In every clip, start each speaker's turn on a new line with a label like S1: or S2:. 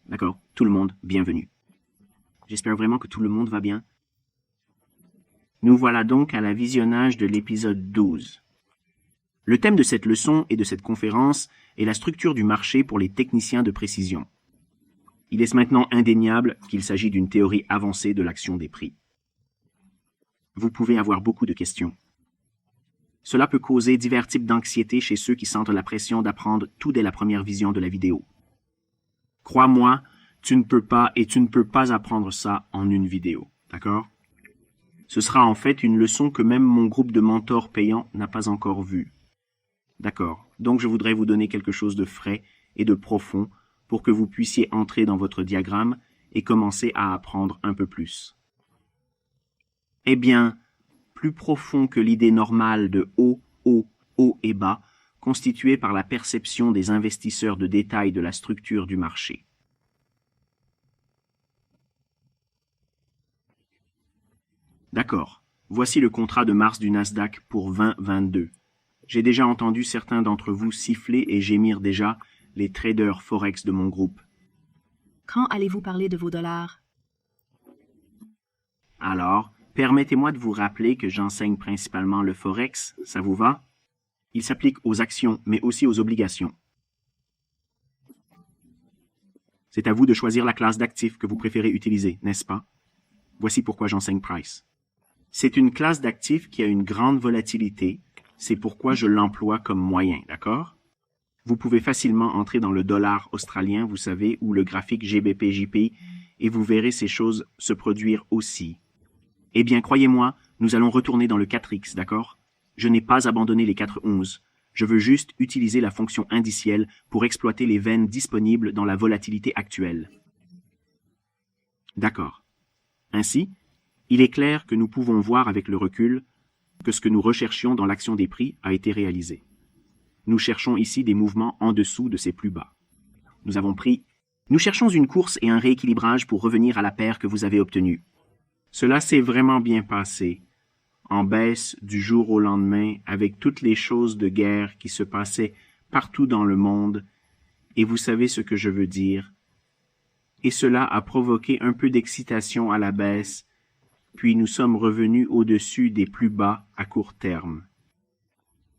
S1: D'accord, tout le monde, bienvenue. J'espère vraiment que tout le monde va bien. Nous voilà donc à la visionnage de l'épisode 12. Le thème de cette leçon et de cette conférence est la structure du marché pour les techniciens de précision. Il est maintenant indéniable qu'il s'agit d'une théorie avancée de l'action des prix. Vous pouvez avoir beaucoup de questions. Cela peut causer divers types d'anxiété chez ceux qui sentent la pression d'apprendre tout dès la première vision de la vidéo. Crois-moi, tu ne peux pas et tu ne peux pas apprendre ça en une vidéo, d'accord? Ce sera en fait une leçon que même mon groupe de mentors payants n'a pas encore vue. D'accord, donc je voudrais vous donner quelque chose de frais et de profond pour que vous puissiez entrer dans votre diagramme et commencer à apprendre un peu plus. Eh bien, plus profond que l'idée normale de haut, haut, haut et bas, constituée par la perception des investisseurs de détail de la structure du marché. D'accord, voici le contrat de mars du Nasdaq pour 2022. J'ai déjà entendu certains d'entre vous siffler et gémir déjà, les traders forex de mon groupe.
S2: Quand allez-vous parler de vos dollars?
S1: Alors, permettez-moi de vous rappeler que j'enseigne principalement le forex, ça vous va? Il s'applique aux actions, mais aussi aux obligations. C'est à vous de choisir la classe d'actifs que vous préférez utiliser, n'est-ce pas? Voici pourquoi j'enseigne Price. C'est une classe d'actifs qui a une grande volatilité, c'est pourquoi je l'emploie comme moyen, d'accord? Vous pouvez facilement entrer dans le dollar australien, vous savez, ou le graphique GBP-JPY, et vous verrez ces choses se produire aussi. Eh bien, croyez-moi, nous allons retourner dans le 4X, d'accord? Je n'ai pas abandonné les 411. Je veux juste utiliser la fonction indicielle pour exploiter les veines disponibles dans la volatilité actuelle. D'accord. Ainsi, il est clair que nous pouvons voir avec le recul que ce que nous recherchions dans l'action des prix a été réalisé. Nous cherchons ici des mouvements en dessous de ces plus bas. Nous cherchons une course et un rééquilibrage pour revenir à la paire que vous avez obtenue. Cela s'est vraiment bien passé, en baisse du jour au lendemain avec toutes les choses de guerre qui se passaient partout dans le monde, et vous savez ce que je veux dire. Et cela a provoqué un peu d'excitation à la baisse, puis nous sommes revenus au-dessus des plus bas à court terme.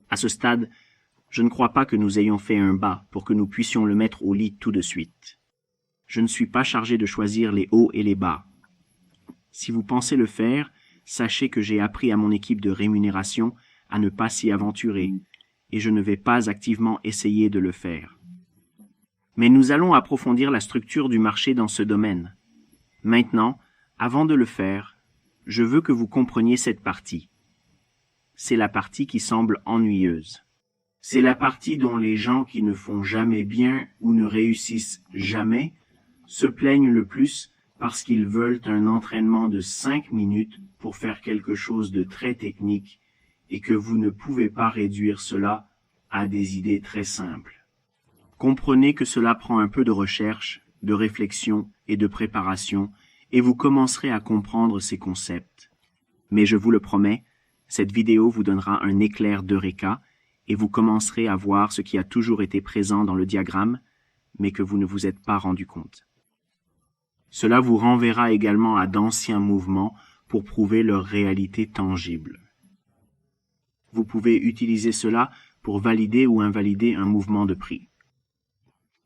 S1: À ce stade, je ne crois pas que nous ayons fait un bas pour que nous puissions le mettre au lit tout de suite. Je ne suis pas chargé de choisir les hauts et les bas. Si vous pensez le faire, sachez que j'ai appris à mon équipe de rémunération à ne pas s'y aventurer, et je ne vais pas activement essayer de le faire. Mais nous allons approfondir la structure du marché dans ce domaine. Maintenant, avant de le faire, je veux que vous compreniez cette partie. C'est la partie qui semble ennuyeuse. C'est la partie dont les gens qui ne font jamais bien ou ne réussissent jamais se plaignent le plus parce qu'ils veulent un entraînement de 5 minutes pour faire quelque chose de très technique et que vous ne pouvez pas réduire cela à des idées très simples. Comprenez que cela prend un peu de recherche, de réflexion et de préparation et vous commencerez à comprendre ces concepts. Mais je vous le promets, cette vidéo vous donnera un éclair d'Eureka et vous commencerez à voir ce qui a toujours été présent dans le diagramme, mais que vous ne vous êtes pas rendu compte. Cela vous renverra également à d'anciens mouvements pour prouver leur réalité tangible. Vous pouvez utiliser cela pour valider ou invalider un mouvement de prix.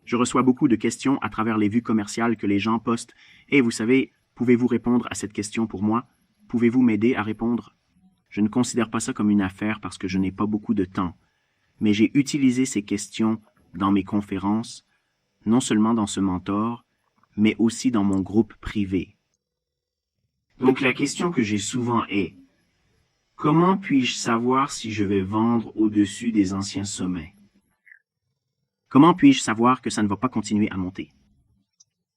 S1: Je reçois beaucoup de questions à travers les vues commerciales que les gens postent. Et vous savez, pouvez-vous répondre à cette question pour moi? Pouvez-vous m'aider à répondre? Je ne considère pas ça comme une affaire parce que je n'ai pas beaucoup de temps. Mais j'ai utilisé ces questions dans mes conférences, non seulement dans ce mentor, mais aussi dans mon groupe privé. Donc la question que j'ai souvent est, comment puis-je savoir si je vais vendre au-dessus des anciens sommets? Comment puis-je savoir que ça ne va pas continuer à monter?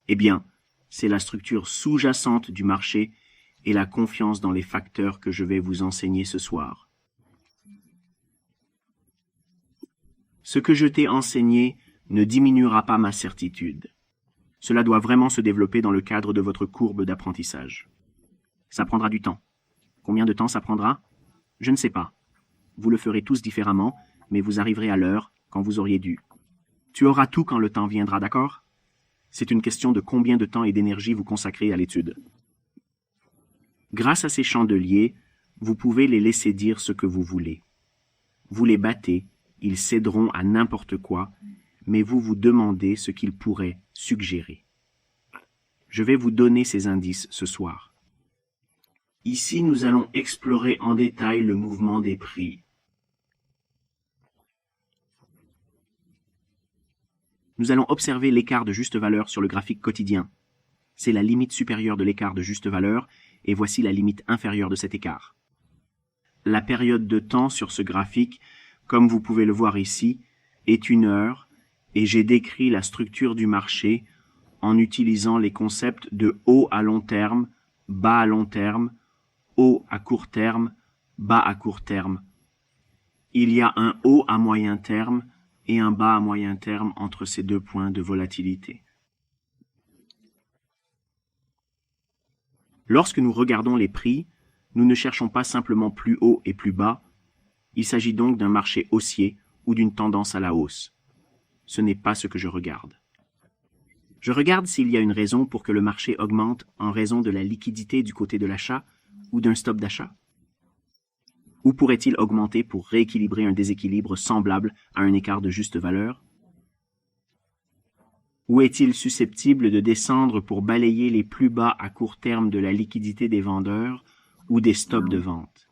S1: Eh bien, c'est la structure sous-jacente du marché et la confiance dans les facteurs que je vais vous enseigner ce soir. Ce que je t'ai enseigné ne diminuera pas ma certitude. Cela doit vraiment se développer dans le cadre de votre courbe d'apprentissage. Ça prendra du temps. Combien de temps ça prendra? Je ne sais pas. Vous le ferez tous différemment, mais vous arriverez à l'heure quand vous auriez dû. Tu auras tout quand le temps viendra, d'accord? C'est une question de combien de temps et d'énergie vous consacrez à l'étude. Grâce à ces chandeliers, vous pouvez les laisser dire ce que vous voulez. Vous les battez, ils céderont à n'importe quoi, mais vous vous demandez ce qu'ils pourraient suggérer. Je vais vous donner ces indices ce soir. Ici, nous allons explorer en détail le mouvement des prix. Nous allons observer l'écart de juste valeur sur le graphique quotidien. C'est la limite supérieure de l'écart de juste valeur, et voici la limite inférieure de cet écart. La période de temps sur ce graphique, comme vous pouvez le voir ici, est 1 heure, et j'ai décrit la structure du marché en utilisant les concepts de haut à long terme, bas à long terme, haut à court terme, bas à court terme. Il y a un haut à moyen terme et un bas à moyen terme entre ces deux points de volatilité. Lorsque nous regardons les prix, nous ne cherchons pas simplement plus haut et plus bas, il s'agit donc d'un marché haussier ou d'une tendance à la hausse. Ce n'est pas ce que je regarde. Je regarde s'il y a une raison pour que le marché augmente en raison de la liquidité du côté de l'achat ou d'un stop d'achat. Ou pourrait-il augmenter pour rééquilibrer un déséquilibre semblable à un écart de juste valeur? Ou est-il susceptible de descendre pour balayer les plus bas à court terme de la liquidité des vendeurs ou des stops de vente?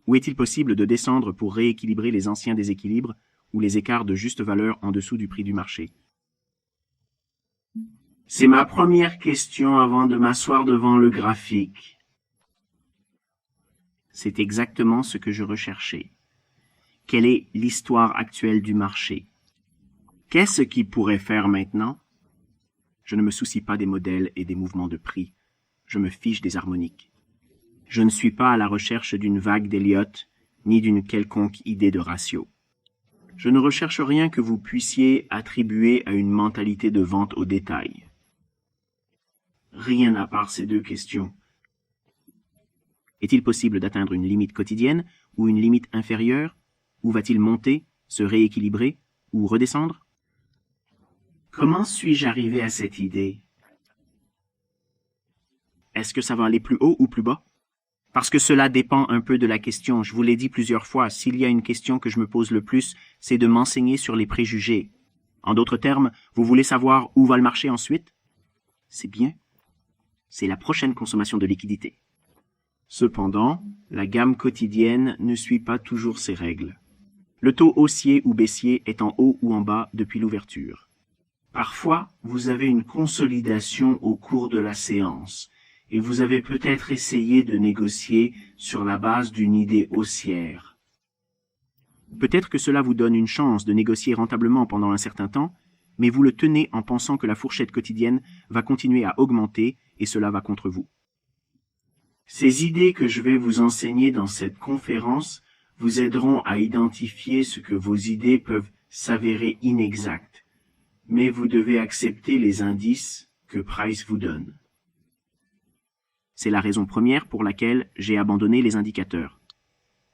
S1: Ou est-il possible de descendre pour rééquilibrer les anciens déséquilibres ou les écarts de juste valeur en dessous du prix du marché? C'est ma première question avant de m'asseoir devant le graphique. C'est exactement ce que je recherchais. Quelle est l'histoire actuelle du marché? Qu'est-ce qui pourrait faire maintenant? Je ne me soucie pas des modèles et des mouvements de prix. Je me fiche des harmoniques. Je ne suis pas à la recherche d'une vague d'Elliott, ni d'une quelconque idée de ratio. Je ne recherche rien que vous puissiez attribuer à une mentalité de vente au détail. Rien à part ces deux questions. Est-il possible d'atteindre une limite quotidienne ou une limite inférieure? Ou va-t-il monter, se rééquilibrer ou redescendre? Comment suis-je arrivé à cette idée? Est-ce que ça va aller plus haut ou plus bas? Parce que cela dépend un peu de la question. Je vous l'ai dit plusieurs fois, s'il y a une question que je me pose le plus, c'est de m'enseigner sur les préjugés. En d'autres termes, vous voulez savoir où va le marché ensuite? C'est bien. C'est la prochaine consommation de liquidité. Cependant, la gamme quotidienne ne suit pas toujours ces règles. Le taux haussier ou baissier est en haut ou en bas depuis l'ouverture. Parfois, vous avez une consolidation au cours de la séance, et vous avez peut-être essayé de négocier sur la base d'une idée haussière. Peut-être que cela vous donne une chance de négocier rentablement pendant un certain temps, mais vous le tenez en pensant que la fourchette quotidienne va continuer à augmenter et cela va contre vous. Ces idées que je vais vous enseigner dans cette conférence vous aideront à identifier ce que vos idées peuvent s'avérer inexactes, mais vous devez accepter les indices que Price vous donne. C'est la raison première pour laquelle j'ai abandonné les indicateurs.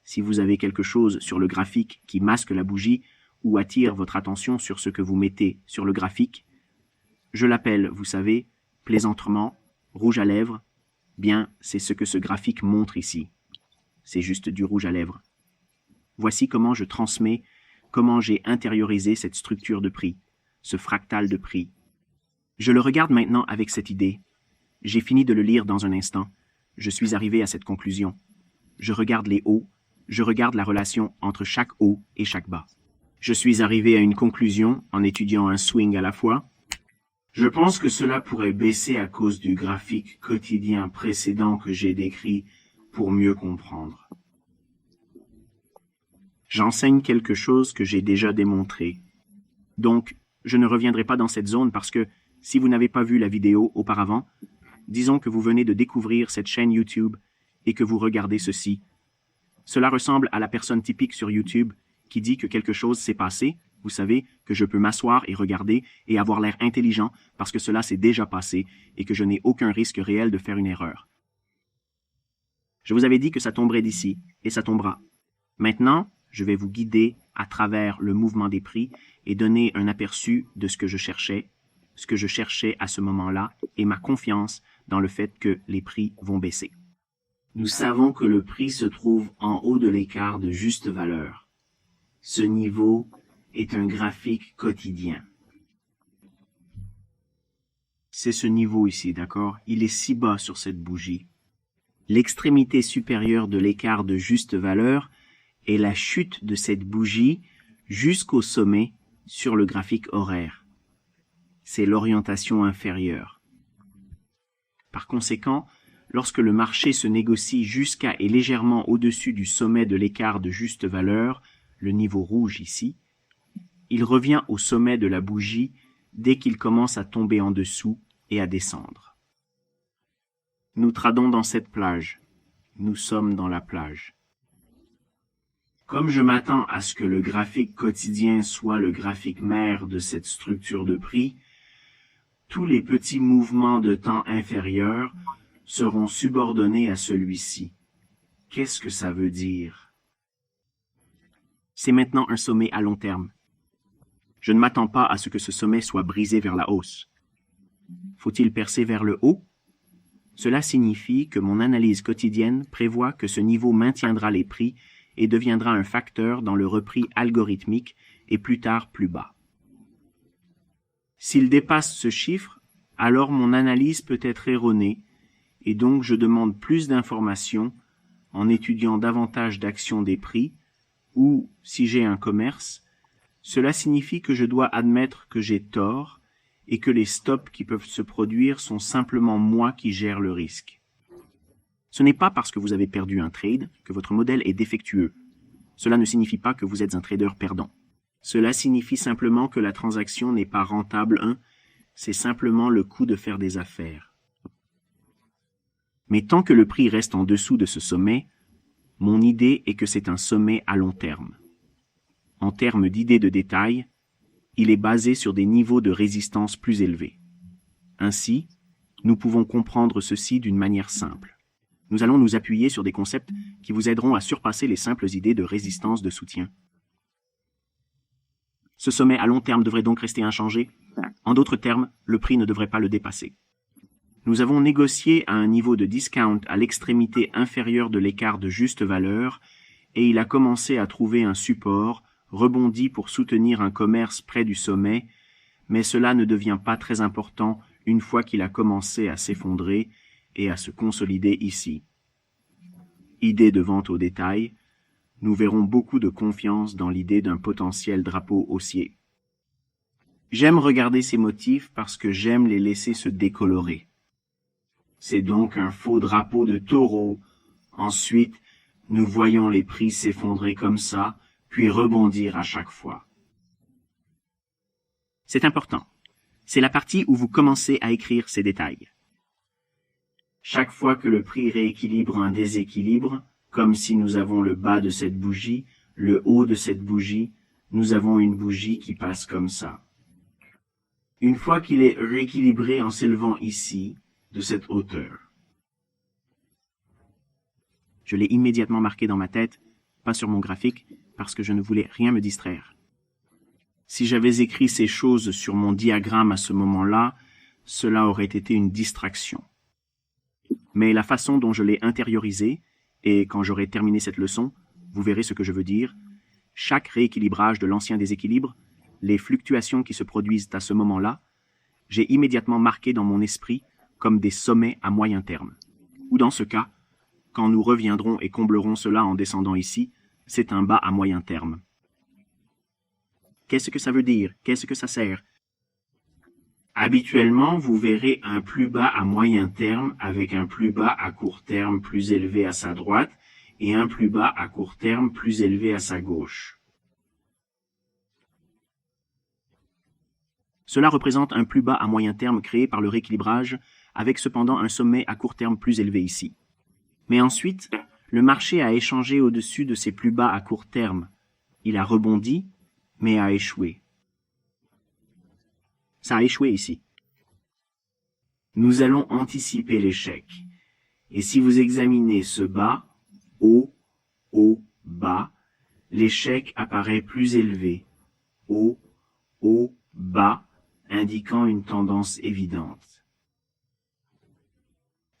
S1: Si vous avez quelque chose sur le graphique qui masque la bougie ou attire votre attention sur ce que vous mettez sur le graphique, je l'appelle, vous savez, plaisantement, rouge à lèvres. Bien, c'est ce que ce graphique montre ici. C'est juste du rouge à lèvres. Voici comment je transmets, comment j'ai intériorisé cette structure de prix, ce fractal de prix. Je le regarde maintenant avec cette idée. J'ai fini de le lire dans un instant. Je suis arrivé à cette conclusion. Je regarde les hauts, je regarde la relation entre chaque haut et chaque bas. Je suis arrivé à une conclusion en étudiant un swing à la fois. Je pense que cela pourrait baisser à cause du graphique quotidien précédent que j'ai décrit pour mieux comprendre. J'enseigne quelque chose que j'ai déjà démontré. Donc, je ne reviendrai pas dans cette zone parce que, si vous n'avez pas vu la vidéo auparavant, disons que vous venez de découvrir cette chaîne YouTube et que vous regardez ceci. Cela ressemble à la personne typique sur YouTube qui dit que quelque chose s'est passé. Vous savez, que je peux m'asseoir et regarder et avoir l'air intelligent parce que cela s'est déjà passé et que je n'ai aucun risque réel de faire une erreur. Je vous avais dit que ça tomberait d'ici, et ça tombera. Maintenant, je vais vous guider à travers le mouvement des prix et donner un aperçu de ce que je cherchais, ce que je cherchais à ce moment-là et ma confiance dans le fait que les prix vont baisser. Nous savons que le prix se trouve en haut de l'écart de juste valeur. Ce niveau est un graphique quotidien. C'est ce niveau ici, d'accord? Il est si bas sur cette bougie. L'extrémité supérieure de l'écart de juste valeur est la chute de cette bougie jusqu'au sommet sur le graphique horaire. C'est l'orientation inférieure. Par conséquent, lorsque le marché se négocie jusqu'à et légèrement au-dessus du sommet de l'écart de juste valeur, le niveau rouge ici, il revient au sommet de la bougie dès qu'il commence à tomber en dessous et à descendre. Nous tradons dans cette plage. Nous sommes dans la plage. Comme je m'attends à ce que le graphique quotidien soit le graphique mère de cette structure de prix, tous les petits mouvements de temps inférieurs seront subordonnés à celui-ci. Qu'est-ce que ça veut dire? C'est maintenant un sommet à long terme. Je ne m'attends pas à ce que ce sommet soit brisé vers la hausse. Faut-il percer vers le haut? Cela signifie que mon analyse quotidienne prévoit que ce niveau maintiendra les prix et deviendra un facteur dans le repris algorithmique et plus tard plus bas. S'il dépasse ce chiffre, alors mon analyse peut être erronée et donc je demande plus d'informations en étudiant davantage d'actions des prix ou, si j'ai un commerce, cela signifie que je dois admettre que j'ai tort et que les stops qui peuvent se produire sont simplement moi qui gère le risque. Ce n'est pas parce que vous avez perdu un trade que votre modèle est défectueux. Cela ne signifie pas que vous êtes un trader perdant. Cela signifie simplement que la transaction n'est pas rentable, c'est simplement le coût de faire des affaires. Mais tant que le prix reste en dessous de ce sommet, mon idée est que c'est un sommet à long terme. En termes d'idées de détail, il est basé sur des niveaux de résistance plus élevés. Ainsi, nous pouvons comprendre ceci d'une manière simple. Nous allons nous appuyer sur des concepts qui vous aideront à surpasser les simples idées de résistance de soutien. Ce sommet à long terme devrait donc rester inchangé. En d'autres termes, le prix ne devrait pas le dépasser. Nous avons négocié à un niveau de discount à l'extrémité inférieure de l'écart de juste valeur et il a commencé à trouver un support, rebondi pour soutenir un commerce près du sommet, mais cela ne devient pas très important une fois qu'il a commencé à s'effondrer et à se consolider ici. Idée de vente au détail, nous verrons beaucoup de confiance dans l'idée d'un potentiel drapeau haussier. J'aime regarder ces motifs parce que j'aime les laisser se décolorer. C'est donc un faux drapeau de taureau. Ensuite, nous voyons les prix s'effondrer comme ça, puis rebondir à chaque fois. C'est important. C'est la partie où vous commencez à écrire ces détails. Chaque fois que le prix rééquilibre un déséquilibre, comme si nous avons le bas de cette bougie, le haut de cette bougie, nous avons une bougie qui passe comme ça. Une fois qu'il est rééquilibré en s'élevant ici, de cette hauteur. Je l'ai immédiatement marqué dans ma tête, pas sur mon graphique, parce que je ne voulais rien me distraire. Si j'avais écrit ces choses sur mon diagramme à ce moment-là, cela aurait été une distraction. Mais la façon dont je l'ai intériorisé, et quand j'aurai terminé cette leçon, vous verrez ce que je veux dire, chaque rééquilibrage de l'ancien déséquilibre, les fluctuations qui se produisent à ce moment-là, j'ai immédiatement marqué dans mon esprit comme des sommets à moyen terme. Ou dans ce cas, quand nous reviendrons et comblerons cela en descendant ici, c'est un bas à moyen terme. Qu'est-ce que ça veut dire? Qu'est-ce que ça sert? Habituellement, vous verrez un plus bas à moyen terme avec un plus bas à court terme plus élevé à sa droite et un plus bas à court terme plus élevé à sa gauche. Cela représente un plus bas à moyen terme créé par le rééquilibrage, avec cependant un sommet à court terme plus élevé ici. Mais ensuite, le marché a échangé au-dessus de ses plus bas à court terme. Il a rebondi, mais a échoué. Ça a échoué ici. Nous allons anticiper l'échec. Et si vous examinez ce bas, haut, haut, bas, l'échec apparaît plus élevé. Haut, haut, bas, indiquant une tendance évidente.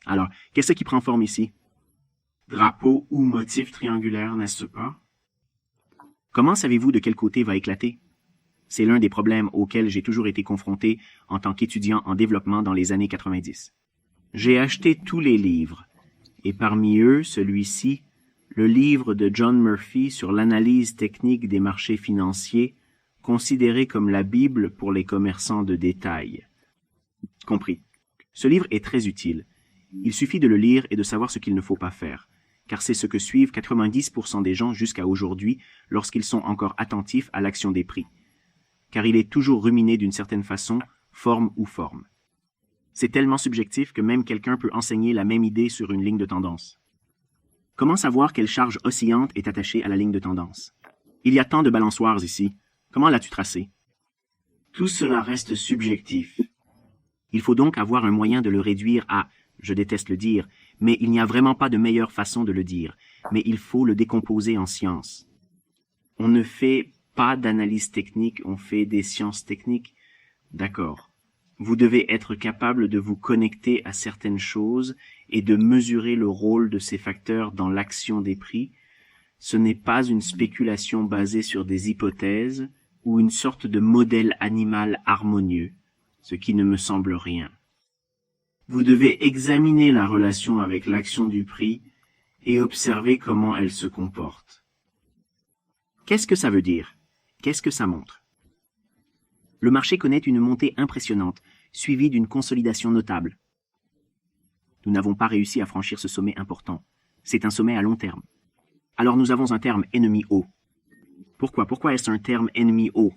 S1: Alors, qu'est-ce qui prend forme ici? Drapeau ou motif triangulaire, n'est-ce pas? Comment savez-vous de quel côté va éclater? C'est l'un des problèmes auxquels j'ai toujours été confronté en tant qu'étudiant en développement dans les années 90. J'ai acheté tous les livres, et parmi eux, celui-ci, le livre de John Murphy sur l'analyse technique des marchés financiers, considéré comme la Bible pour les commerçants de détail. Compris. Ce livre est très utile. Il suffit de le lire et de savoir ce qu'il ne faut pas faire, car c'est ce que suivent 90% des gens jusqu'à aujourd'hui lorsqu'ils sont encore attentifs à l'action des prix. Car il est toujours ruminé d'une certaine façon, forme ou forme. C'est tellement subjectif que même quelqu'un peut enseigner la même idée sur une ligne de tendance. Comment savoir quelle charge oscillante est attachée à la ligne de tendance? Il y a tant de balançoires ici. Comment l'as-tu tracé? Tout cela reste subjectif. Il faut donc avoir un moyen de le réduire à, je déteste le dire, mais il n'y a vraiment pas de meilleure façon de le dire, mais il faut le décomposer en sciences. On ne fait pas d'analyse technique, on fait des sciences techniques. D'accord. Vous devez être capable de vous connecter à certaines choses et de mesurer le rôle de ces facteurs dans l'action des prix. Ce n'est pas une spéculation basée sur des hypothèses ou une sorte de modèle animal harmonieux, ce qui ne me semble rien. Vous devez examiner la relation avec l'action du prix et observer comment elle se comporte. Qu'est-ce que ça veut dire? Qu'est-ce que ça montre? Le marché connaît une montée impressionnante, suivie d'une consolidation notable. Nous n'avons pas réussi à franchir ce sommet important. C'est un sommet à long terme. Alors nous avons un terme ennemi haut. Pourquoi? Pourquoi est-ce un terme ennemi haut?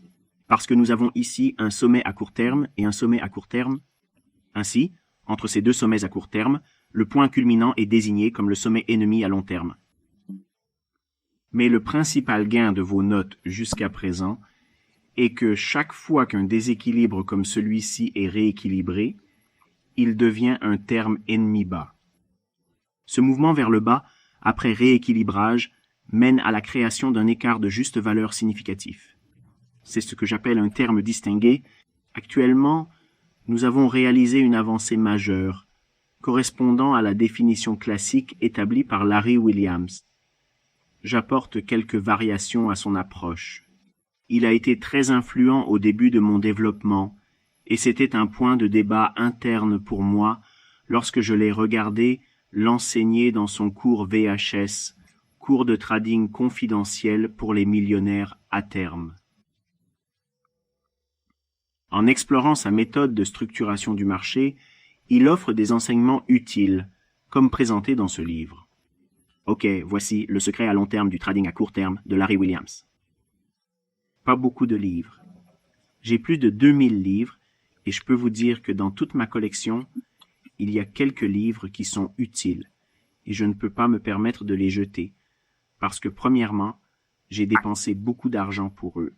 S1: Parce que nous avons ici un sommet à court terme et un sommet à court terme. Ainsi, entre ces deux sommets à court terme, le point culminant est désigné comme le sommet ennemi à long terme. Mais le principal gain de vos notes jusqu'à présent est que chaque fois qu'un déséquilibre comme celui-ci est rééquilibré, il devient un terme ennemi bas. Ce mouvement vers le bas, après rééquilibrage, mène à la création d'un écart de juste valeur significatif. C'est ce que j'appelle un terme distingué. Actuellement, nous avons réalisé une avancée majeure, correspondant à la définition classique établie par Larry Williams. J'apporte quelques variations à son approche. Il a été très influent au début de mon développement, et c'était un point de débat interne pour moi lorsque je l'ai regardé l'enseigner dans son cours VHS, cours de trading confidentiel pour les millionnaires à terme. En explorant sa méthode de structuration du marché, il offre des enseignements utiles, comme présenté dans ce livre. Ok, voici le secret à long terme du trading à court terme de Larry Williams. Pas beaucoup de livres. J'ai plus de 2000 livres et je peux vous dire que dans toute ma collection, il y a quelques livres qui sont utiles et je ne peux pas me permettre de les jeter parce que premièrement, j'ai dépensé beaucoup d'argent pour eux.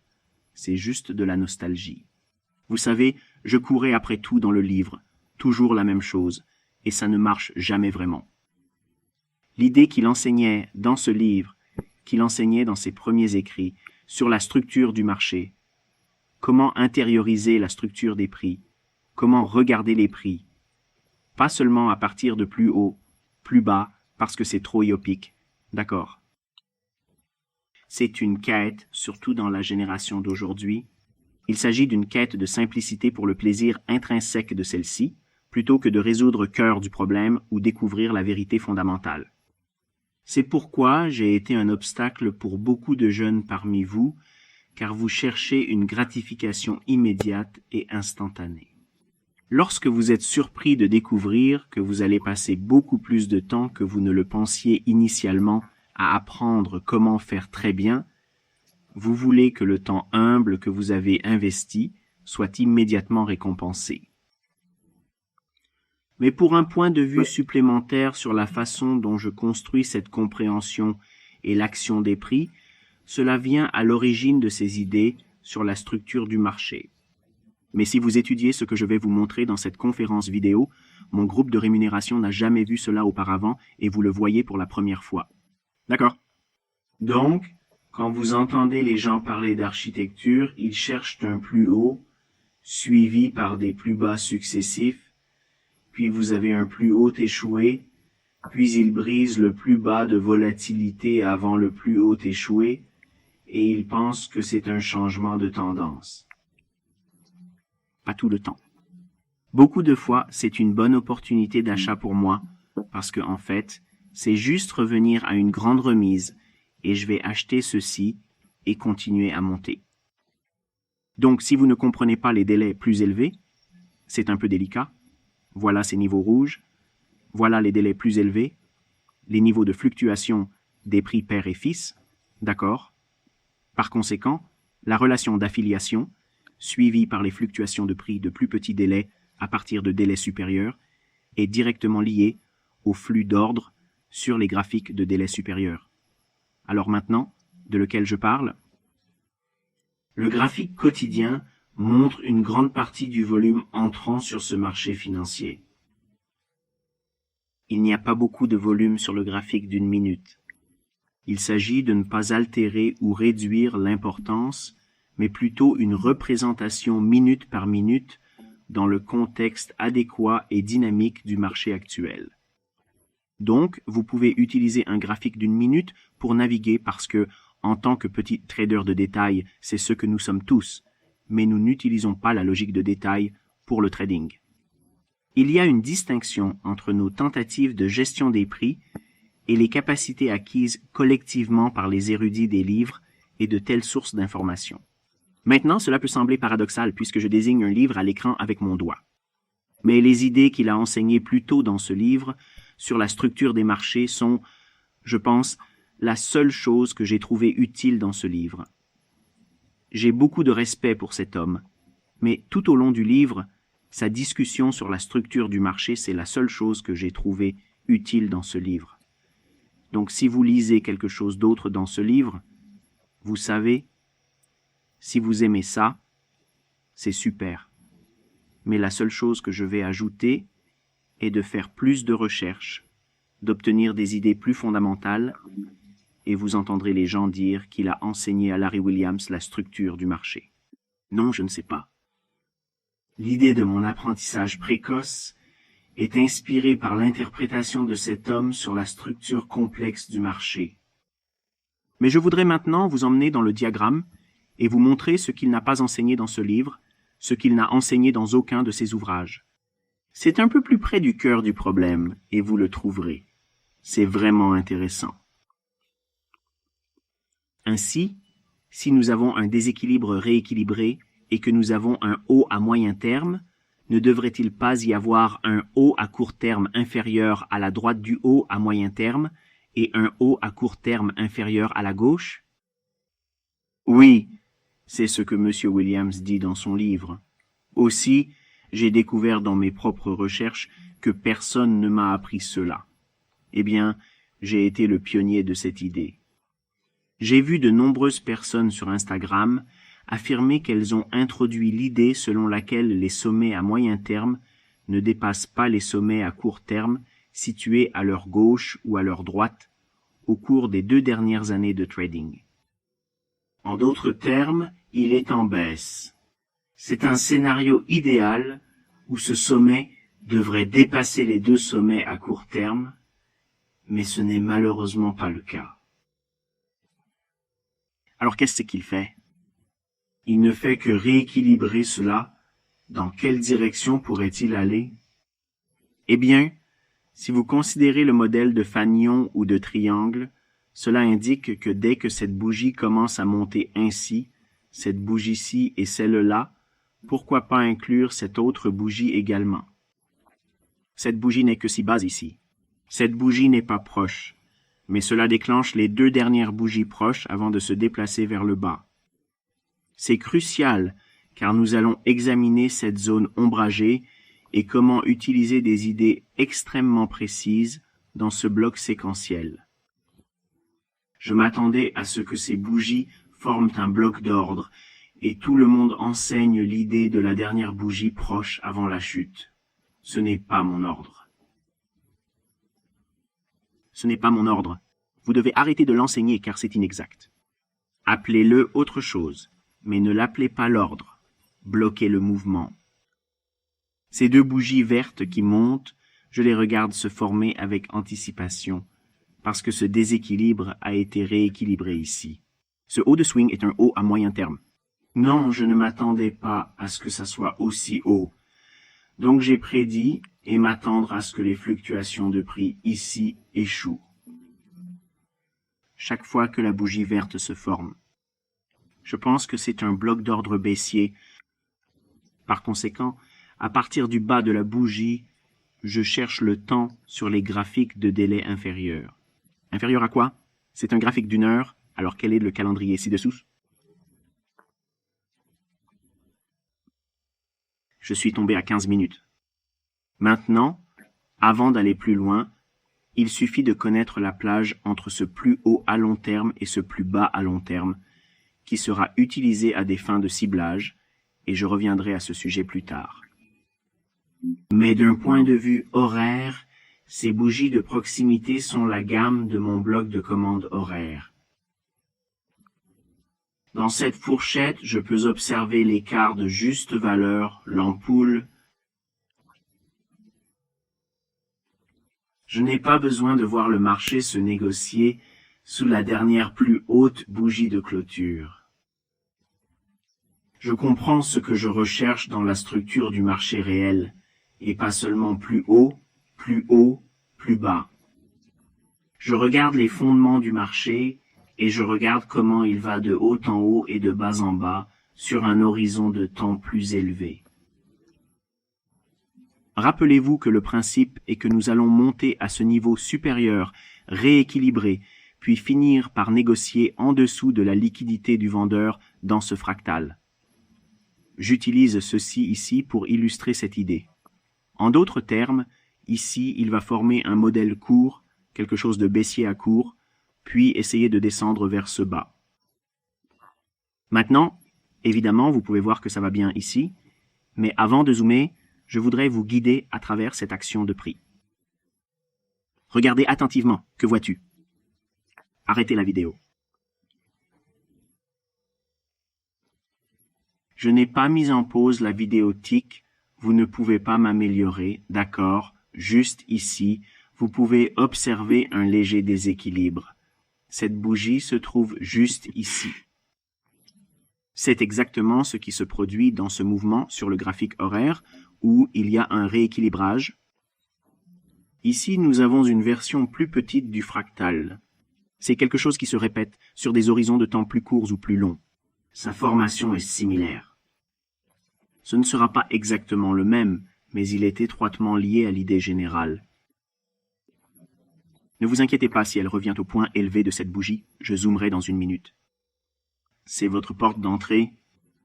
S1: C'est juste de la nostalgie. Vous savez, je courais après tout dans le livre, toujours la même chose, et ça ne marche jamais vraiment. L'idée qu'il enseignait dans ce livre, qu'il enseignait dans ses premiers écrits, sur la structure du marché, comment intérioriser la structure des prix, comment regarder les prix, pas seulement à partir de plus haut, plus bas, parce que c'est trop iopique, d'accord. C'est une quête, surtout dans la génération d'aujourd'hui. Il s'agit d'une quête de simplicité pour le plaisir intrinsèque de celle-ci, plutôt que de résoudre cœur du problème ou découvrir la vérité fondamentale. C'est pourquoi j'ai été un obstacle pour beaucoup de jeunes parmi vous, car vous cherchez une gratification immédiate et instantanée. Lorsque vous êtes surpris de découvrir que vous allez passer beaucoup plus de temps que vous ne le pensiez initialement à apprendre comment faire très bien, vous voulez que le temps humble que vous avez investi soit immédiatement récompensé. Mais pour un point de vue supplémentaire sur la façon dont je construis cette compréhension et l'action des prix, cela vient à l'origine de ces idées sur la structure du marché. Mais si vous étudiez ce que je vais vous montrer dans cette conférence vidéo, mon groupe de rémunération n'a jamais vu cela auparavant et vous le voyez pour la première fois. D'accord. Donc, quand vous entendez les gens parler d'architecture, ils cherchent un plus haut,
S3: suivi par des plus bas successifs, puis vous avez un plus haut échoué, puis il brise le plus bas de volatilité avant le plus haut échoué, et il pense que c'est un changement de tendance.
S1: Pas tout le temps. Beaucoup de fois, c'est une bonne opportunité d'achat pour moi, parce que, en fait, c'est juste revenir à une grande remise, et je vais acheter ceci et continuer à monter. Donc, si vous ne comprenez pas les délais plus élevés, c'est un peu délicat. Voilà ces niveaux rouges. Voilà les délais plus élevés. Les niveaux de fluctuation des prix père et fils. D'accord? Par conséquent, la relation d'affiliation, suivie par les fluctuations de prix de plus petits délais à partir de délais supérieurs, est directement liée au flux d'ordre sur les graphiques de délais supérieurs. Alors maintenant, de lequel je parle?
S3: Le graphique quotidien montre une grande partie du volume entrant sur ce marché financier.
S1: Il n'y a pas beaucoup de volume sur le graphique d'une minute. Il s'agit de ne pas altérer ou réduire l'importance, mais plutôt une représentation minute par minute dans le contexte adéquat et dynamique du marché actuel. Donc, vous pouvez utiliser un graphique d'une minute pour naviguer parce que, en tant que petit trader de détail, c'est ce que nous sommes tous, mais nous n'utilisons pas la logique de détail pour le trading. Il y a une distinction entre nos tentatives de gestion des prix et les capacités acquises collectivement par les érudits des livres et de telles sources d'informations. Maintenant, cela peut sembler paradoxal puisque je désigne un livre à l'écran avec mon doigt. Mais les idées qu'il a enseignées plus tôt dans ce livre sur la structure des marchés sont, je pense, la seule chose que j'ai trouvée utile dans ce livre. J'ai beaucoup de respect pour cet homme, mais tout au long du livre, sa discussion sur la structure du marché, c'est la seule chose que j'ai trouvée utile dans ce livre. Donc si vous lisez quelque chose d'autre dans ce livre, vous savez, si vous aimez ça, c'est super. Mais la seule chose que je vais ajouter est de faire plus de recherches, d'obtenir des idées plus fondamentales, et vous entendrez les gens dire qu'il a enseigné à Larry Williams la structure du marché. Non, je ne sais pas.
S3: L'idée de mon apprentissage précoce est inspirée par l'interprétation de cet homme sur la structure complexe du marché.
S1: Mais je voudrais maintenant vous emmener dans le diagramme et vous montrer ce qu'il n'a pas enseigné dans ce livre, ce qu'il n'a enseigné dans aucun de ses ouvrages. C'est un peu plus près du cœur du problème, et vous le trouverez. C'est vraiment intéressant. Ainsi, si nous avons un déséquilibre rééquilibré et que nous avons un haut à moyen terme, ne devrait-il pas y avoir un haut à court terme inférieur à la droite du haut à moyen terme et un haut à court terme inférieur à la gauche? Oui, c'est ce que M. Williams dit dans son livre. Aussi, j'ai découvert dans mes propres recherches que personne ne m'a appris cela. Eh bien, j'ai été le pionnier de cette idée. J'ai vu de nombreuses personnes sur Instagram affirmer qu'elles ont introduit l'idée selon laquelle les sommets à moyen terme ne dépassent pas les sommets à court terme situés à leur gauche ou à leur droite au cours des 2 dernières années de trading.
S3: En d'autres termes, il est en baisse. C'est un scénario idéal où ce sommet devrait dépasser les 2 sommets à court terme, mais ce n'est malheureusement pas le cas.
S1: Alors qu'est-ce qu'il fait?
S3: Il ne fait que rééquilibrer cela. Dans quelle direction pourrait-il aller?
S1: Eh bien, si vous considérez le modèle de fanion ou de triangle, cela indique que dès que cette bougie commence à monter ainsi, cette bougie-ci et celle-là, pourquoi pas inclure cette autre bougie également? Cette bougie n'est que si bas ici. Cette bougie n'est pas proche, mais cela déclenche les 2 dernières bougies proches avant de se déplacer vers le bas. C'est crucial, car nous allons examiner cette zone ombragée et comment utiliser des idées extrêmement précises dans ce bloc séquentiel.
S3: Je m'attendais à ce que ces bougies forment un bloc d'ordre, et tout le monde enseigne l'idée de la dernière bougie proche avant la chute. Ce n'est pas mon ordre.
S1: Ce n'est pas mon ordre. Vous devez arrêter de l'enseigner car c'est inexact. Appelez-le autre chose, mais ne l'appelez pas l'ordre. bloquer le mouvement. Ces deux bougies vertes qui montent, je les regarde se former avec anticipation, parce que ce déséquilibre a été rééquilibré ici. Ce haut de swing est un haut à moyen terme.
S3: Non, je ne m'attendais pas à ce que ça soit aussi haut. Donc j'ai prédit et m'attendre à ce que les fluctuations de prix ici échouent.
S1: Chaque fois que la bougie verte se forme. Je pense que c'est un bloc d'ordre baissier. Par conséquent, à partir du bas de la bougie, je cherche le temps sur les graphiques de délai inférieur. Inférieur à quoi? C'est un graphique d'une heure, alors quel est le calendrier ci-dessous? Je suis tombé à 15 minutes. Maintenant, avant d'aller plus loin, il suffit de connaître la plage entre ce plus haut à long terme et ce plus bas à long terme, qui sera utilisé à des fins de ciblage, et je reviendrai à ce sujet plus tard.
S3: Mais d'un point de vue horaire, ces bougies de proximité sont la gamme de mon bloc de commande horaire. Dans cette fourchette, je peux observer l'écart de juste valeur, l'ampoule. Je n'ai pas besoin de voir le marché se négocier sous la dernière plus haute bougie de clôture. Je comprends ce que je recherche dans la structure du marché réel, et pas seulement plus haut, plus bas. Je regarde les fondements du marché, et je regarde comment il va de haut en haut et de bas en bas sur un horizon de temps plus élevé.
S1: Rappelez-vous que le principe est que nous allons monter à ce niveau supérieur, rééquilibrer, puis finir par négocier en dessous de la liquidité du vendeur dans ce fractal. J'utilise ceci ici pour illustrer cette idée. En d'autres termes, ici il va former un modèle court, quelque chose de baissier à court, puis essayer de descendre vers ce bas. Maintenant, évidemment, vous pouvez voir que ça va bien ici, mais avant de zoomer, je voudrais vous guider à travers cette action de prix. Regardez attentivement, que vois-tu? Arrêtez la vidéo.
S3: Je n'ai pas mis en pause la vidéo tic, vous ne pouvez pas m'améliorer, d'accord, juste ici, vous pouvez observer un léger déséquilibre. Cette bougie se trouve juste ici.
S1: C'est exactement ce qui se produit dans ce mouvement sur le graphique horaire où il y a un rééquilibrage.
S3: Ici, nous avons une version plus petite du fractal.
S1: C'est quelque chose qui se répète sur des horizons de temps plus courts ou plus longs.
S3: Sa formation est similaire.
S1: Ce ne sera pas exactement le même, mais il est étroitement lié à l'idée générale. Ne vous inquiétez pas si elle revient au point élevé de cette bougie, je zoomerai dans une minute.
S3: C'est votre porte d'entrée.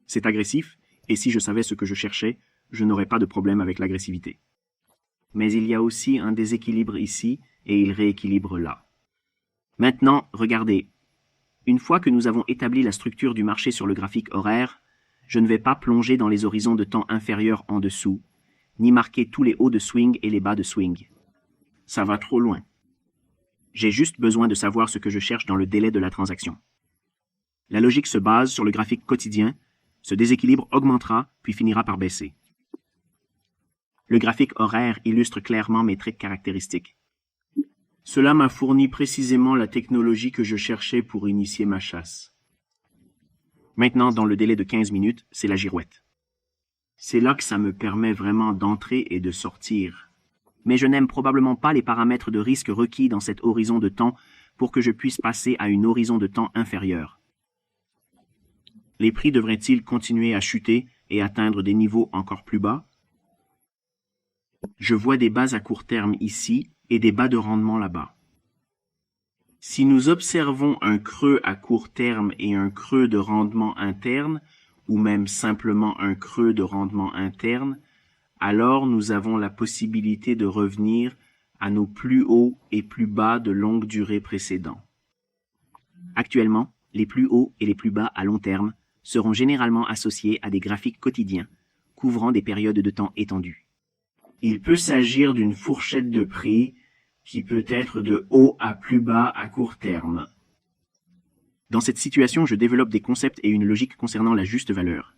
S1: C'est agressif, et si je savais ce que je cherchais, je n'aurais pas de problème avec l'agressivité.
S3: Mais il y a aussi un déséquilibre ici, et il rééquilibre là.
S1: Maintenant, regardez. Une fois que nous avons établi la structure du marché sur le graphique horaire, je ne vais pas plonger dans les horizons de temps inférieurs en dessous, ni marquer tous les hauts de swing et les bas de swing.
S3: Ça va trop loin.
S1: J'ai juste besoin de savoir ce que je cherche dans le délai de la transaction. La logique se base sur le graphique quotidien, ce déséquilibre augmentera puis finira par baisser. Le graphique horaire illustre clairement mes traits caractéristiques.
S3: Cela m'a fourni précisément la technologie que je cherchais pour initier ma chasse.
S1: Maintenant, dans le délai de 15 minutes, c'est la girouette.
S3: C'est là que ça me permet vraiment d'entrer et de sortir.
S1: Mais je n'aime probablement pas les paramètres de risque requis dans cet horizon de temps pour que je puisse passer à une horizon de temps inférieure. Les prix devraient-ils continuer à chuter et atteindre des niveaux encore plus bas?
S3: Je vois des bas à court terme ici et des bas de rendement là-bas. Si nous observons un creux à court terme et un creux de rendement interne, ou même simplement un creux de rendement interne, alors nous avons la possibilité de revenir à nos plus hauts et plus bas de longue durée précédents.
S1: Actuellement, les plus hauts et les plus bas à long terme seront généralement associés à des graphiques quotidiens, couvrant des périodes de temps étendues.
S3: Il peut s'agir d'une fourchette de prix qui peut être de haut à plus bas à court terme.
S1: Dans cette situation, je développe des concepts et une logique concernant la juste valeur.